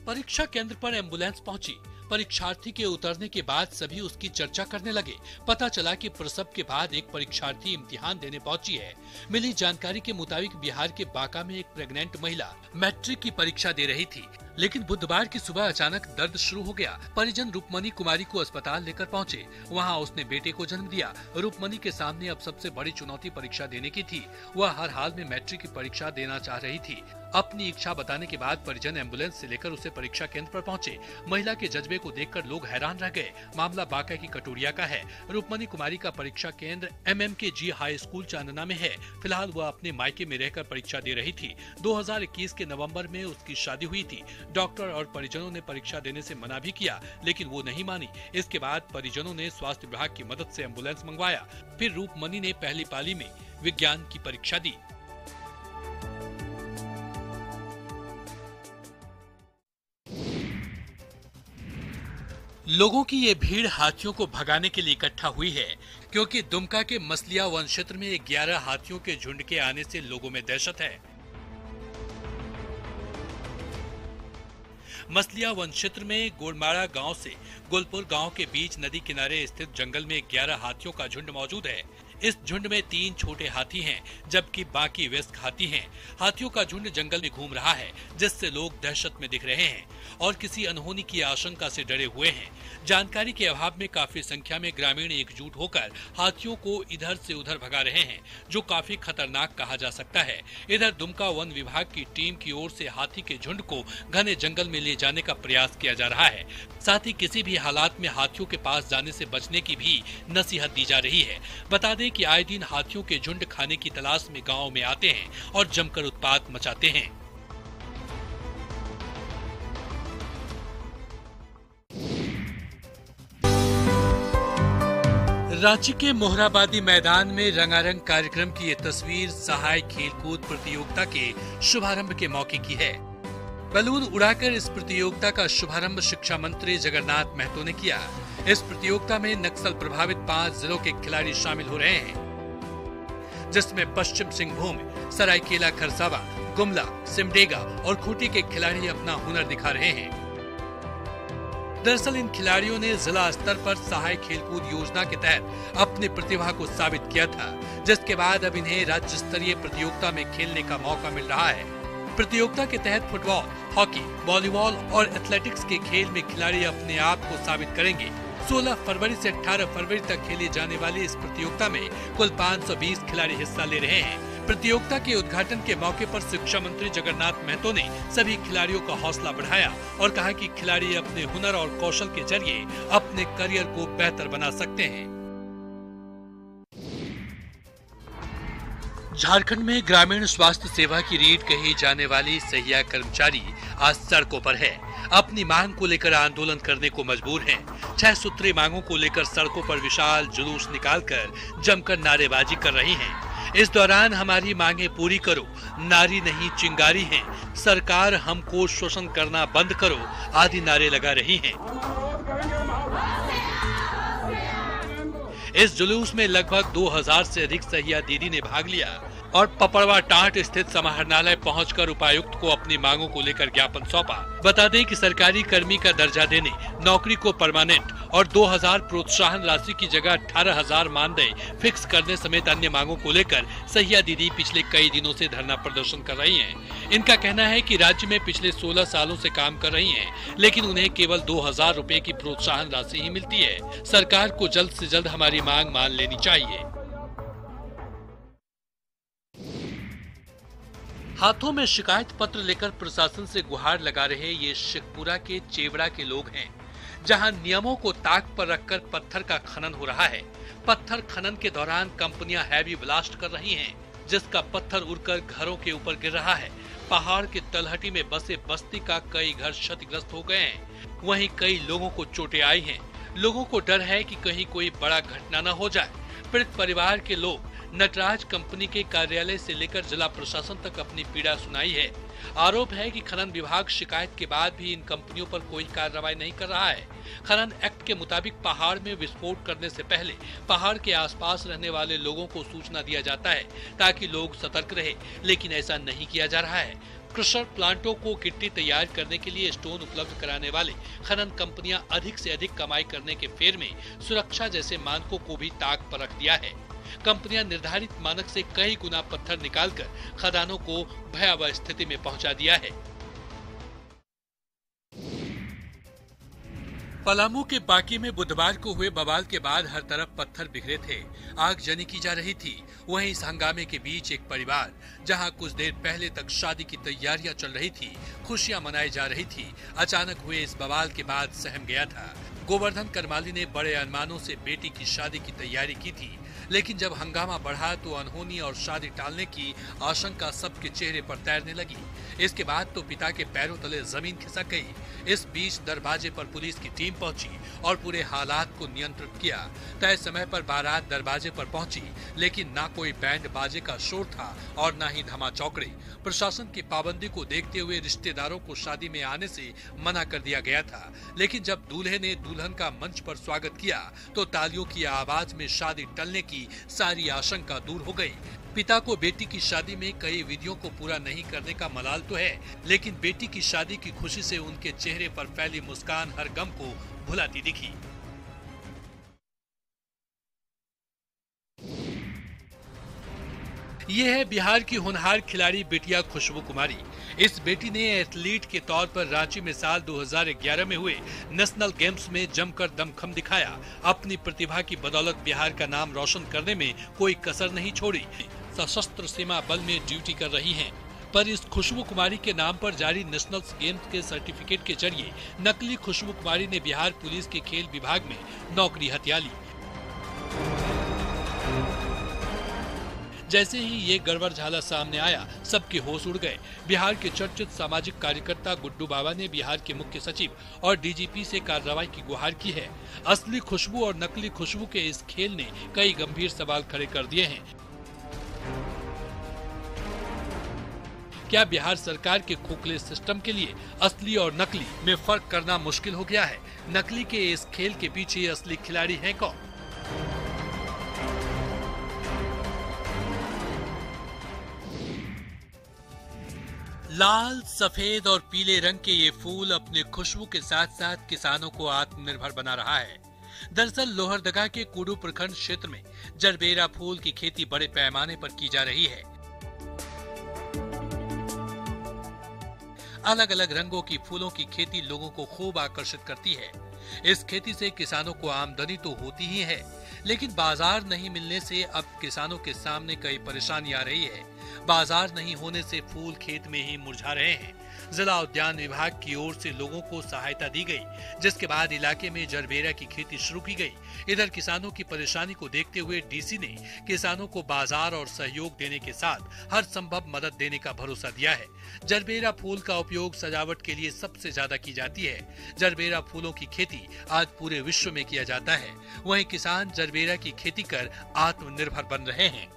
परीक्षा केंद्र पर एम्बुलेंस पहुंची। परीक्षार्थी के उतरने के बाद सभी उसकी चर्चा करने लगे। पता चला कि प्रसव के बाद एक परीक्षार्थी इम्तिहान देने पहुंची है। मिली जानकारी के मुताबिक बिहार के बांका में एक प्रेग्नेंट महिला मैट्रिक की परीक्षा दे रही थी, लेकिन बुधवार की सुबह अचानक दर्द शुरू हो गया। परिजन रूपमनी कुमारी को अस्पताल लेकर पहुंचे। वहां उसने बेटे को जन्म दिया। रूपमनी के सामने अब सबसे बड़ी चुनौती परीक्षा देने की थी। वह हर हाल में मैट्रिक की परीक्षा देना चाह रही थी। अपनी इच्छा बताने के बाद परिजन एम्बुलेंस से लेकर उसे परीक्षा केंद्र पर पहुंचे। महिला के जज्बे को देखकर लोग हैरान रह गए। मामला बांका की कटोरिया का है। रूपमनी कुमारी का परीक्षा केंद्र MMKG हाई स्कूल चांदना में है। फिलहाल वह अपने मायके में रहकर परीक्षा दे रही थी। 2021 के नवंबर में उसकी शादी हुई थी। डॉक्टर और परिजनों ने परीक्षा देने से मना भी किया, लेकिन वो नहीं मानी। इसके बाद परिजनों ने स्वास्थ्य विभाग की मदद से एम्बुलेंस मंगवाया। फिर रूपमनी ने पहली पाली में विज्ञान की परीक्षा दी। लोगों की ये भीड़ हाथियों को भगाने के लिए इकट्ठा हुई है, क्योंकि दुमका के मसलिया वन क्षेत्र में 11 हाथियों के झुंड के आने से लोगों में दहशत है। मसलिया वन क्षेत्र में गोलमाड़ा गांव से गुलपुर गांव के बीच नदी किनारे स्थित जंगल में 11 हाथियों का झुंड मौजूद है। इस झुंड में 3 छोटे हाथी हैं, जबकि बाकी वयस्क हाथी हैं। हाथियों का झुंड जंगल में घूम रहा है, जिससे लोग दहशत में दिख रहे हैं और किसी अनहोनी की आशंका से डरे हुए हैं। जानकारी के अभाव में काफी संख्या में ग्रामीण एकजुट होकर हाथियों को इधर से उधर भगा रहे हैं, जो काफी खतरनाक कहा जा सकता है। इधर दुमका वन विभाग की टीम की ओर से हाथी के झुंड को घने जंगल में ले जाने का प्रयास किया जा रहा है। साथ ही किसी भी हालात में हाथियों के पास जाने से बचने की भी नसीहत दी जा रही है। बता दें कि आए दिन हाथियों के झुंड खाने की तलाश में गांव में आते हैं और जमकर उत्पात मचाते हैं। रांची के मोहराबादी मैदान में रंगारंग कार्यक्रम की ये तस्वीर सहाय खेलकूद प्रतियोगिता के शुभारंभ के मौके की है। बैलून उड़ाकर इस प्रतियोगिता का शुभारंभ शिक्षा मंत्री जगन्नाथ महतो ने किया। इस प्रतियोगिता में नक्सल प्रभावित 5 जिलों के खिलाड़ी शामिल हो रहे हैं, जिसमें पश्चिम सिंहभूम, सरायकेला खरसावा, गुमला, सिमडेगा और खूंटी के खिलाड़ी अपना हुनर दिखा रहे हैं। दरअसल इन खिलाड़ियों ने जिला स्तर पर सहाय खेलकूद योजना के तहत अपनी प्रतिभा को साबित किया था, जिसके बाद अब इन्हें राज्य स्तरीय प्रतियोगिता में खेलने का मौका मिल रहा है। प्रतियोगिता के तहत फुटबॉल, हॉकी, वॉलीबॉल और एथलेटिक्स के खेल में खिलाड़ी अपने आप को साबित करेंगे। 16 फरवरी से 18 फरवरी तक खेली जाने वाली इस प्रतियोगिता में कुल 520 खिलाड़ी हिस्सा ले रहे हैं। प्रतियोगिता के उद्घाटन के मौके पर शिक्षा मंत्री जगन्नाथ महतो ने सभी खिलाड़ियों का हौसला बढ़ाया और कहा कि खिलाड़ी अपने हुनर और कौशल के जरिए अपने करियर को बेहतर बना सकते हैं। झारखंड में ग्रामीण स्वास्थ्य सेवा की रीढ़ कही जाने वाली सहिया कर्मचारी आज सड़कों पर है। अपनी मांग को लेकर आंदोलन करने को मजबूर हैं। 6 सूत्री मांगों को लेकर सड़कों पर विशाल जुलूस निकालकर जमकर नारेबाजी कर रही हैं। इस दौरान हमारी मांगे पूरी करो, नारी नहीं चिंगारी हैं, सरकार हमको शोषण करना बंद करो आदि नारे लगा रही हैं। इस जुलूस में लगभग 2000 से अधिक सहिया दीदी ने भाग लिया और पपड़वा टाट स्थित समाहरणालय पहुंचकर उपायुक्त को अपनी मांगों को लेकर ज्ञापन सौंपा। बता दें कि सरकारी कर्मी का दर्जा देने, नौकरी को परमानेंट और 2000 प्रोत्साहन राशि की जगह 18,000 मानदेय फिक्स करने समेत अन्य मांगों को लेकर सहिया दीदी पिछले कई दिनों से धरना प्रदर्शन कर रही हैं। इनका कहना है कि राज्य में पिछले 16 सालों से काम कर रही हैं, लेकिन उन्हें केवल 2000 रुपए की प्रोत्साहन राशि ही मिलती है। सरकार को जल्द से जल्द हमारी मांग मान लेनी चाहिए। हाथों में शिकायत पत्र लेकर प्रशासन से गुहार लगा रहे ये शेखपुरा के चेवड़ा के लोग हैं, जहां नियमों को ताक पर रखकर पत्थर का खनन हो रहा है। पत्थर खनन के दौरान कंपनियां हैवी ब्लास्ट कर रही हैं, जिसका पत्थर उड़कर घरों के ऊपर गिर रहा है। पहाड़ के तलहटी में बसे बस्ती का कई घर क्षतिग्रस्त हो गए हैं। वहीं कई लोगों को चोटें आई हैं। लोगों को डर है कि कहीं कोई बड़ा घटना न हो जाए। पीड़ित परिवार के लोग नटराज कंपनी के कार्यालय से लेकर जिला प्रशासन तक अपनी पीड़ा सुनाई है। आरोप है कि खनन विभाग शिकायत के बाद भी इन कंपनियों पर कोई कार्रवाई नहीं कर रहा है। खनन एक्ट के मुताबिक पहाड़ में विस्फोट करने से पहले पहाड़ के आसपास रहने वाले लोगों को सूचना दिया जाता है ताकि लोग सतर्क रहे, लेकिन ऐसा नहीं किया जा रहा है। क्रशर प्लांटों को गिट्टी तैयार करने के लिए स्टोन उपलब्ध कराने वाले खनन कंपनियां अधिक से अधिक कमाई करने के फेर में सुरक्षा जैसे मानकों को भी ताक पर रख दिया है। कंपनियां निर्धारित मानक से कई गुना पत्थर निकालकर खदानों को भयावह स्थिति में पहुंचा दिया है। पलामू के बाकी में बुधवार को हुए बवाल के बाद हर तरफ पत्थर बिखरे थे, आगजनी की जा रही थी। वहीं इस हंगामे के बीच एक परिवार जहां कुछ देर पहले तक शादी की तैयारियां चल रही थी, खुशियां मनाई जा रही थी, अचानक हुए इस बवाल के बाद सहम गया था। गोवर्धन करमाली ने बड़े अरमानों से बेटी की शादी की तैयारी की थी, लेकिन जब हंगामा बढ़ा तो अनहोनी और शादी टालने की आशंका सबके चेहरे पर तैरने लगी। इसके बाद तो पिता के पैरों तले जमीन खिसक गई। इस बीच दरवाजे पर पुलिस की टीम पहुंची और पूरे हालात को नियंत्रित किया। तय समय पर बारात दरवाजे पर पहुंची, लेकिन ना कोई बैंड बाजे का शोर था और ना ही धमा चौकड़े। प्रशासन की पाबंदी को देखते हुए रिश्तेदारों को शादी में आने से मना कर दिया गया था, लेकिन जब दूल्हे ने दुल्हन का मंच पर स्वागत किया तो तालियों की आवाज में शादी टलने की सारी आशंका दूर हो गई। पिता को बेटी की शादी में कई विधियों को पूरा नहीं करने का मलाल तो है, लेकिन बेटी की शादी की खुशी से उनके चेहरे पर फैली मुस्कान हर गम को भुलाती दिखी। ये है बिहार की होनहार खिलाड़ी बिटिया खुशबू कुमारी। इस बेटी ने एथलीट के तौर पर रांची में साल 2011 में हुए नेशनल गेम्स में जमकर दमखम दिखाया। अपनी प्रतिभा की बदौलत बिहार का नाम रोशन करने में कोई कसर नहीं छोड़ी। सशस्त्र सीमा बल में ड्यूटी कर रही हैं, पर इस खुशबू कुमारी के नाम पर जारी नेशनल गेम्स के सर्टिफिकेट के जरिए नकली खुशबू कुमारी ने बिहार पुलिस के खेल विभाग में नौकरी हथिया ली। जैसे ही ये गड़बड़ झाला सामने आया, सबके होश उड़ गए। बिहार के चर्चित सामाजिक कार्यकर्ता गुड्डू बाबा ने बिहार के मुख्य सचिव और डीजीपी से कार्रवाई की गुहार की है। असली खुशबू और नकली खुशबू के इस खेल ने कई गंभीर सवाल खड़े कर दिए हैं। क्या बिहार सरकार के खोखले सिस्टम के लिए असली और नकली में फर्क करना मुश्किल हो गया है? नकली के इस खेल के पीछे असली खिलाड़ी है कौन? लाल, सफेद और पीले रंग के ये फूल अपने खुशबू के साथ साथ किसानों को आत्मनिर्भर बना रहा है। दरअसल लोहरदगा के कुडू प्रखंड क्षेत्र में जरबेरा फूल की खेती बड़े पैमाने पर की जा रही है। अलग अलग रंगों की फूलों की खेती लोगों को खूब आकर्षित करती है। इस खेती से किसानों को आमदनी तो होती ही है, लेकिन बाजार नहीं मिलने से अब किसानों के सामने कई परेशानी आ रही है। बाजार नहीं होने से फूल खेत में ही मुरझा रहे हैं। जिला उद्यान विभाग की ओर से लोगों को सहायता दी गई, जिसके बाद इलाके में जरबेरा की खेती शुरू की गई। इधर किसानों की परेशानी को देखते हुए डीसी ने किसानों को बाजार और सहयोग देने के साथ हर संभव मदद देने का भरोसा दिया है। जरबेरा फूल का उपयोग सजावट के लिए सबसे ज्यादा की जाती है। जरबेरा फूलों की खेती आज पूरे विश्व में किया जाता है। वहीं किसान जरबेरा की खेती कर आत्मनिर्भर बन रहे हैं।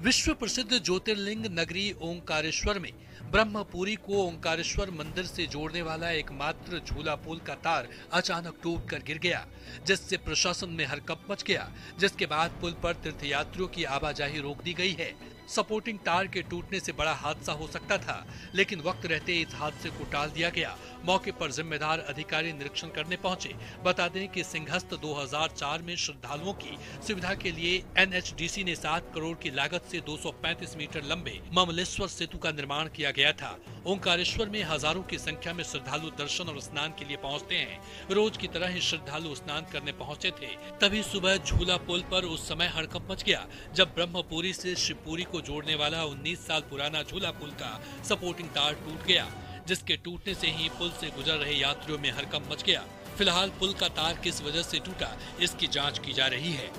विश्व प्रसिद्ध ज्योतिर्लिंग नगरी ओंकारेश्वर में ब्रह्मपुरी को ओंकारेश्वर मंदिर से जोड़ने वाला एकमात्र झूला पुल का तार अचानक टूटकर गिर गया, जिससे प्रशासन में हरकंप मच गया। जिसके बाद पुल पर तीर्थयात्रियों की आवाजाही रोक दी गई है। सपोर्टिंग तार के टूटने से बड़ा हादसा हो सकता था, लेकिन वक्त रहते इस हादसे को टाल दिया गया। मौके पर जिम्मेदार अधिकारी निरीक्षण करने पहुंचे। बता दें कि सिंहस्थ 2004 में श्रद्धालुओं की सुविधा के लिए एनएचडीसी ने 7 करोड़ की लागत से 235 मीटर लंबे ममलेश्वर सेतु का निर्माण किया गया था। ओंकारेश्वर में हजारों की संख्या में श्रद्धालु दर्शन और स्नान के लिए पहुंचते हैं। रोज की तरह ही श्रद्धालु स्नान करने पहुंचे थे। तभी सुबह झूला पुल पर उस समय हड़कंप मच गया, जब ब्रह्मपुरी से शिवपुरी को जोड़ने वाला 19 साल पुराना झूला पुल का सपोर्टिंग तार टूट गया, जिसके टूटने से ही पुल से गुजर रहे यात्रियों में हड़कंप मच गया। फिलहाल पुल का तार किस वजह से टूटा, इसकी जांच की जा रही है।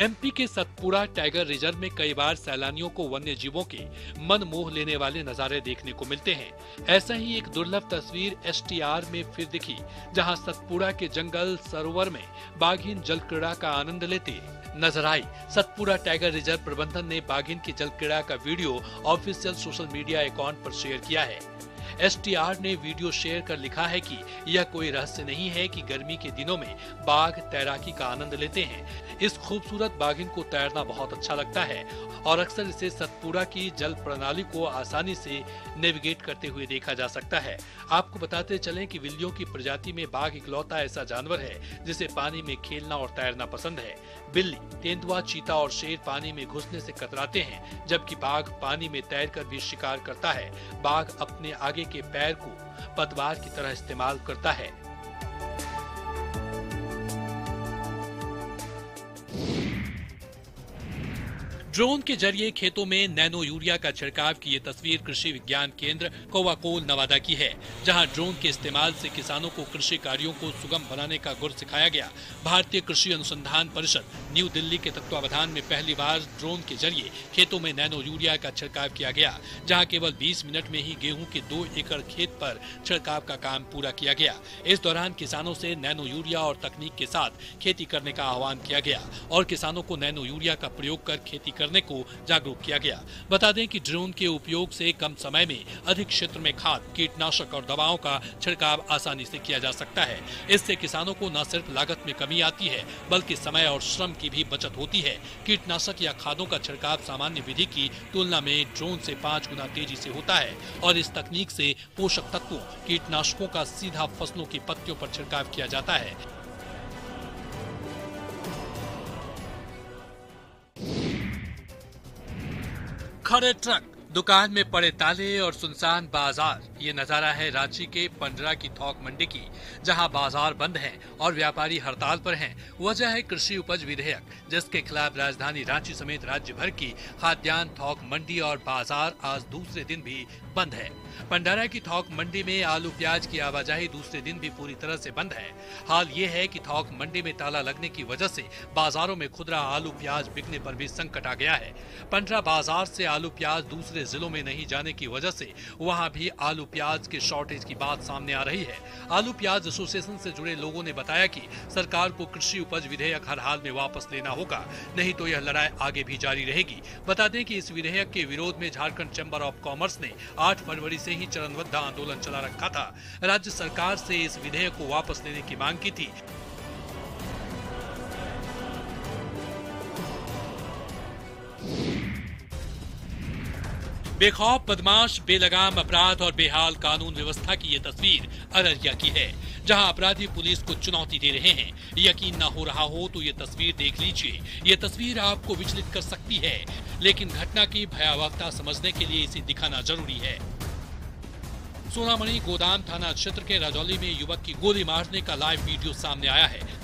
एमपी के सतपुड़ा टाइगर रिजर्व में कई बार सैलानियों को वन्य जीवों के मन मोह लेने वाले नजारे देखने को मिलते हैं। ऐसा ही एक दुर्लभ तस्वीर एसटीआर में फिर दिखी, जहां सतपुड़ा के जंगल सरोवर में बाघिन जल क्रीड़ा का आनंद लेते नजर आई। सतपुड़ा टाइगर रिजर्व प्रबंधन ने बाघिन की जल क्रीड़ा का video official social media account पर शेयर किया है। STR ने वीडियो शेयर कर लिखा है कि यह कोई रहस्य नहीं है कि गर्मी के दिनों में बाघ तैराकी का आनंद लेते हैं। इस खूबसूरत बाघिन को तैरना बहुत अच्छा लगता है और अक्सर इसे सतपुड़ा की जल प्रणाली को आसानी से नेविगेट करते हुए देखा जा सकता है। आपको बताते चलें कि बिल्लियों की प्रजाति में बाघ इकलौता ऐसा जानवर है जिसे पानी में खेलना और तैरना पसंद है। बिल्ली, तेंदुआ, चीता और शेर पानी में घुसने से कतराते हैं, जबकि बाघ पानी में तैरकर भी शिकार करता है। बाघ अपने आगे के पैर को पतवार की तरह इस्तेमाल करता है। ड्रोन के जरिए खेतों में नैनो यूरिया का छिड़काव की ये तस्वीर कृषि विज्ञान केंद्र कोवाकोल नवादा की है, जहां ड्रोन के इस्तेमाल से किसानों को कृषि कार्यों को सुगम बनाने का गुर सिखाया गया। भारतीय कृषि अनुसंधान परिषद न्यू दिल्ली के तत्वावधान में पहली बार ड्रोन के जरिए खेतों में नैनो यूरिया का छिड़काव किया गया, जहाँ केवल 20 मिनट में ही गेहूं के 2 एकड़ खेत पर छिड़काव का काम पूरा किया गया। इस दौरान किसानों से नैनो यूरिया और तकनीक के साथ खेती करने का आह्वान किया गया और किसानों को नैनो यूरिया का प्रयोग कर खेती करने को जागरूक किया गया। बता दें कि ड्रोन के उपयोग से कम समय में अधिक क्षेत्र में खाद, कीटनाशक और दवाओं का छिड़काव आसानी से किया जा सकता है। इससे किसानों को न सिर्फ लागत में कमी आती है, बल्कि समय और श्रम की भी बचत होती है। कीटनाशक या खादों का छिड़काव सामान्य विधि की तुलना में ड्रोन से 5 गुना तेजी से होता है और इस तकनीक से पोषक तत्वों, कीटनाशकों का सीधा फसलों की पत्तियों पर छिड़काव किया जाता है। खड़े ट्रक, दुकान में पड़े ताले और सुनसान बाजार, ये नजारा है रांची के पंडरा की थोक मंडी की, जहां बाजार बंद हैं और व्यापारी हड़ताल पर हैं। वजह है कृषि उपज विधेयक, जिसके खिलाफ राजधानी रांची समेत राज्य भर की खाद्यान्न थोक मंडी और बाजार आज दूसरे दिन भी बंद है। पंडरा की थोक मंडी में आलू प्याज की आवाजाही दूसरे दिन भी पूरी तरह से बंद है। हाल ये है कि थोक मंडी में ताला लगने की वजह से बाजारों में खुदरा आलू प्याज बिकने पर भी संकट आ गया है। पंडरा बाजार से आलू प्याज दूसरे जिलों में नहीं जाने की वजह से वहां भी आलू प्याज के शॉर्टेज की बात सामने आ रही है। आलू प्याज एसोसिएशन से जुड़े लोगों ने बताया कि सरकार को कृषि उपज विधेयक हर हाल में वापस लेना होगा, नहीं तो यह लड़ाई आगे भी जारी रहेगी। बता दें कि इस विधेयक के विरोध में झारखंड चैम्बर ऑफ कॉमर्स ने 8 फरवरी से ही चरणबद्ध आंदोलन चला रखा था। राज्य सरकार से इस विधेयक को वापस लेने की मांग की थी। बेखौफ बदमाश, बेलगाम अपराध और बेहाल कानून व्यवस्था की ये तस्वीर अररिया की है, जहां अपराधी पुलिस को चुनौती दे रहे हैं। यकीन न हो रहा हो तो ये तस्वीर देख लीजिए। ये तस्वीर आपको विचलित कर सकती है, लेकिन घटना की भयावहता समझने के लिए इसे दिखाना जरूरी है। सोनामणि गोदाम थाना क्षेत्र के राजौली में युवक की गोली मारने का लाइव वीडियो सामने आया है।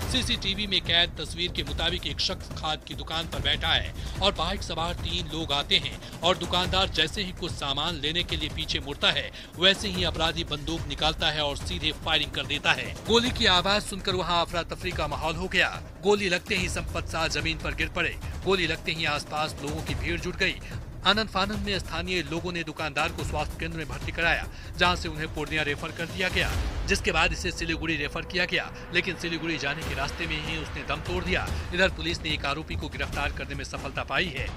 सीसीटीवी में कैद तस्वीर के मुताबिक एक शख्स खाद की दुकान पर बैठा है और बाइक सवार 3 लोग आते हैं और दुकानदार जैसे ही कुछ सामान लेने के लिए पीछे मुड़ता है, वैसे ही अपराधी बंदूक निकालता है और सीधे फायरिंग कर देता है। गोली की आवाज सुनकर वहां अफरा तफरी का माहौल हो गया। गोली लगते ही संपत शाह जमीन पर गिर पड़े। गोली लगते ही आसपास लोगों की भीड़ जुट गई। आनंद फानंद में स्थानीय लोगों ने दुकानदार को स्वास्थ्य केंद्र में भर्ती कराया, जहां से उन्हें पूर्णिया रेफर कर दिया गया, जिसके बाद इसे सिलीगुड़ी रेफर किया गया, लेकिन सिलीगुड़ी जाने के रास्ते में ही उसने दम तोड़ दिया। इधर पुलिस ने एक आरोपी को गिरफ्तार करने में सफलता पाई है।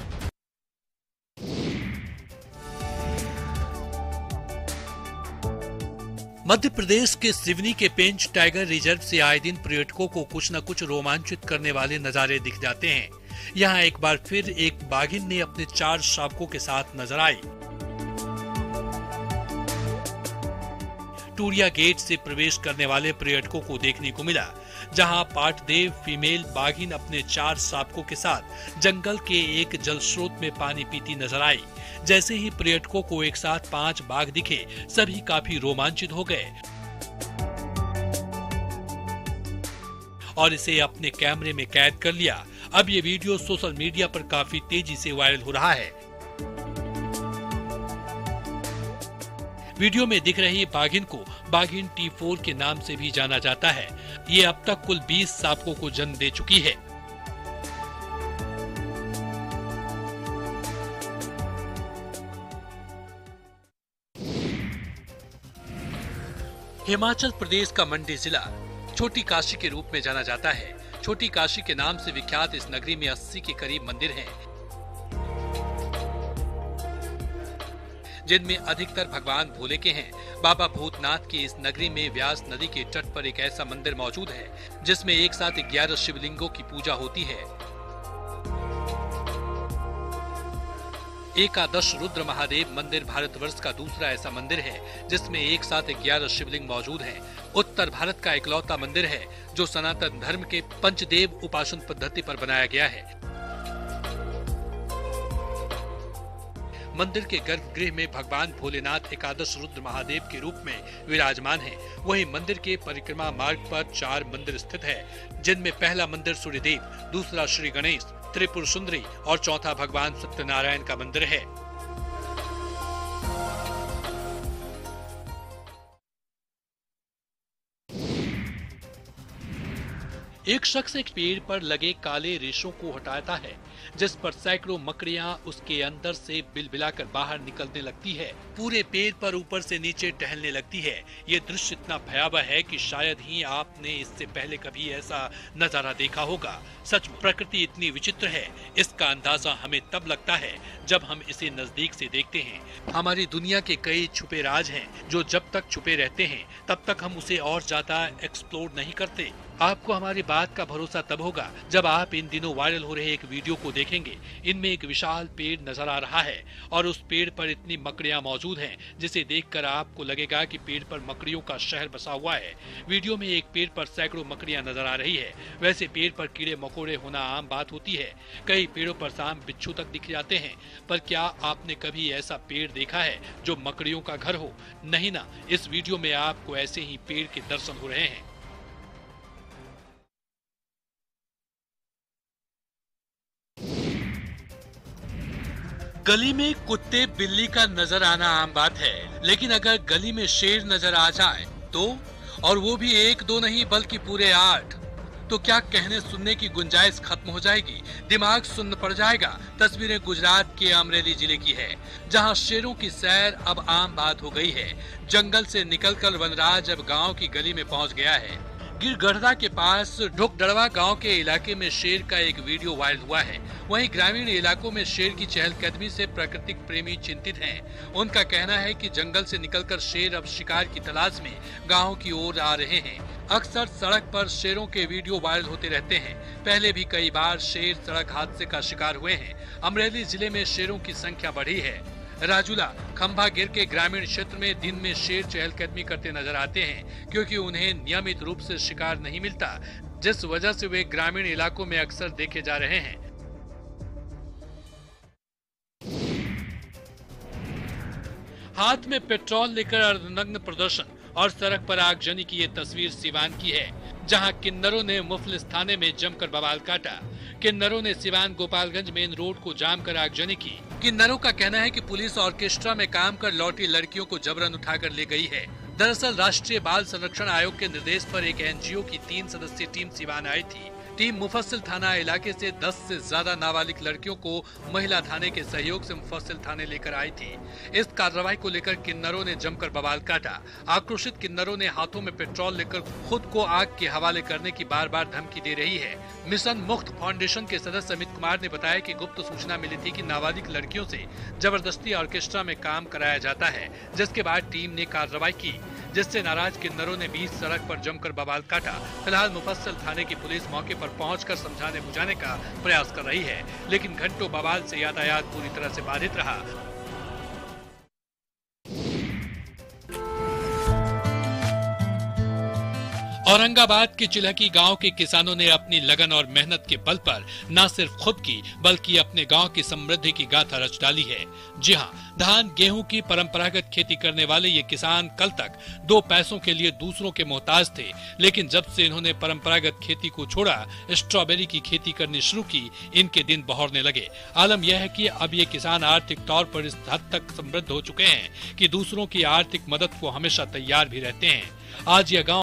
मध्य प्रदेश के सिवनी के पेंच टाइगर रिजर्व से आए दिन पर्यटकों को कुछ न कुछ रोमांचित करने वाले नजारे दिख जाते हैं। यहाँ एक बार फिर एक बाघिन ने अपने 4 शावकों के साथ नजर आई। टूरिया गेट से प्रवेश करने वाले पर्यटकों को देखने को मिला, जहां पाटदेव फीमेल बाघिन अपने 4 शावकों के साथ जंगल के एक जल स्रोत में पानी पीती नजर आई। जैसे ही पर्यटकों को एक साथ 5 बाघ दिखे, सभी काफी रोमांचित हो गए और इसे अपने कैमरे में कैद कर लिया। अब ये वीडियो सोशल मीडिया पर काफी तेजी से वायरल हो रहा है। वीडियो में दिख रही बाघिन को बाघिन T4 के नाम से भी जाना जाता है। ये अब तक कुल 20 शावकों को जन्म दे चुकी है। हिमाचल प्रदेश का मंडी जिला छोटी काशी के रूप में जाना जाता है। छोटी काशी के नाम से विख्यात इस नगरी में 80 के करीब मंदिर हैं, जिनमें अधिकतर भगवान भोले के हैं। बाबा भूतनाथ की इस नगरी में व्यास नदी के तट पर एक ऐसा मंदिर मौजूद है जिसमें एक साथ 11 शिवलिंगों की पूजा होती है। एकादश रुद्र महादेव मंदिर भारतवर्ष का दूसरा ऐसा मंदिर है जिसमें एक साथ 11 शिवलिंग मौजूद हैं। उत्तर भारत का इकलौता मंदिर है जो सनातन धर्म के पंचदेव उपासना पद्धति पर बनाया गया है। मंदिर के गर्भगृह में भगवान भोलेनाथ एकादश रुद्र महादेव के रूप में विराजमान हैं। वहीं मंदिर के परिक्रमा मार्ग पर 4 मंदिर स्थित है, जिनमें पहला मंदिर सूर्यदेव, दूसरा श्री गणेश, त्रिपुर सुंदरी और चौथा भगवान सत्यनारायण का मंदिर है। एक शख्स एक पेड़ पर लगे काले रेशों को हटाता है, जिस पर सैकड़ों मकड़ियां उसके अंदर से बिलबिलाकर बाहर निकलने लगती है। पूरे पेड़ पर ऊपर से नीचे टहलने लगती है। ये दृश्य इतना भयावह है कि शायद ही आपने इससे पहले कभी ऐसा नजारा देखा होगा। सच प्रकृति इतनी विचित्र है, इसका अंदाजा हमें तब लगता है जब हम इसे नजदीक से देखते हैं। हमारी दुनिया के कई छुपे राज हैं जो जब तक छुपे रहते हैं तब तक हम उसे और ज्यादा एक्सप्लोर नहीं करते। आपको हमारी बात का भरोसा तब होगा जब आप इन दिनों वायरल हो रहे एक वीडियो को देखेंगे। इनमें एक विशाल पेड़ नजर आ रहा है और उस पेड़ पर इतनी मकड़ियां मौजूद हैं जिसे देखकर आपको लगेगा कि पेड़ पर मकड़ियों का शहर बसा हुआ है। वीडियो में एक पेड़ पर सैकड़ों मकड़ियां नजर आ रही है। वैसे पेड़ पर कीड़े मकोड़े होना आम बात होती है। कई पेड़ों पर सांप बिच्छू तक दिख जाते हैं, पर क्या आपने कभी ऐसा पेड़ देखा है जो मकड़ियों का घर हो? नहीं ना। इस वीडियो में आपको ऐसे ही पेड़ के दर्शन हो रहे हैं। गली में कुत्ते बिल्ली का नजर आना आम बात है, लेकिन अगर गली में शेर नजर आ जाए तो, और वो भी 1-2 नहीं बल्कि पूरे 8, तो क्या कहने सुनने की गुंजाइश खत्म हो जाएगी? दिमाग सुन्न पड़ जाएगा। तस्वीरें गुजरात के अमरेली जिले की है, जहां शेरों की सैर अब आम बात हो गई है। जंगल से निकलकर वनराज अब गांव की गली में पहुंच गया है। गिरगढ़दा के पास ढोकडड़वा गांव के इलाके में शेर का एक वीडियो वायरल हुआ है। वहीं ग्रामीण इलाकों में शेर की चहलकदमी से प्राकृतिक प्रेमी चिंतित हैं। उनका कहना है कि जंगल से निकलकर शेर अब शिकार की तलाश में गांव की ओर आ रहे हैं। अक्सर सड़क पर शेरों के वीडियो वायरल होते रहते हैं। पहले भी कई बार शेर सड़क हादसे का शिकार हुए हैं। अमरेली जिले में शेरों की संख्या बढ़ी है। राजूला खंभा गिर के ग्रामीण क्षेत्र में दिन में शेर चहलकदमी करते नजर आते हैं, क्योंकि उन्हें नियमित रूप से शिकार नहीं मिलता, जिस वजह से वे ग्रामीण इलाकों में अक्सर देखे जा रहे हैं। हाथ में पेट्रोल लेकर अर्धनग्न प्रदर्शन और सड़क पर आगजनी की ये तस्वीर सिवान की है, जहां किन्नरों ने मुफलिस थाने में जमकर बवाल काटा। किन्नरों ने सिवान गोपालगंज मेन रोड को जाम कर आगजनी की। किन्नरों का कहना है कि पुलिस ऑर्केस्ट्रा में काम कर लौटी लड़कियों को जबरन उठाकर ले गई है। दरअसल राष्ट्रीय बाल संरक्षण आयोग के निर्देश पर एक एनजीओ की 3 सदस्यीय टीम सिवान आई थी। टीम मुफस्सिल थाना इलाके से 10 से ज्यादा नाबालिग लड़कियों को महिला थाने के सहयोग से मुफस्सिल थाने लेकर आई थी। इस कार्रवाई को लेकर किन्नरों ने जमकर बवाल काटा। आक्रोशित किन्नरों ने हाथों में पेट्रोल लेकर खुद को आग के हवाले करने की बार बार धमकी दे रही है। मिशन मुक्त फाउंडेशन के सदस्य अमित कुमार ने बताया कि गुप्त सूचना मिली थी कि नाबालिग लड़कियों से जबरदस्ती ऑर्केस्ट्रा में काम कराया जाता है, जिसके बाद टीम ने कार्रवाई की, जिससे नाराज किन्नरों ने बीच सड़क पर जमकर बवाल काटा। फिलहाल मुफस्सिल थाने की पुलिस मौके पर पहुंचकर समझाने बुझाने का प्रयास कर रही है, लेकिन घंटों बवाल से यातायात पूरी तरह से बाधित रहा। औरंगाबाद के चिल्हकी गांव के किसानों ने अपनी लगन और मेहनत के बल पर न सिर्फ खुद की बल्कि अपने गांव की समृद्धि की गाथा रच डाली है। जी हां, धान गेहूं की परंपरागत खेती करने वाले ये किसान कल तक 2 पैसों के लिए दूसरों के मोहताज थे, लेकिन जब से इन्होंने परंपरागत खेती को छोड़ा, स्ट्रॉबेरी की खेती करनी शुरू की, इनके दिन बहरने लगे। आलम यह है कि अब ये किसान आर्थिक तौर पर इस हद तक समृद्ध हो चुके हैं कि दूसरों की आर्थिक मदद को हमेशा तैयार भी रहते हैं। आज यह गाँव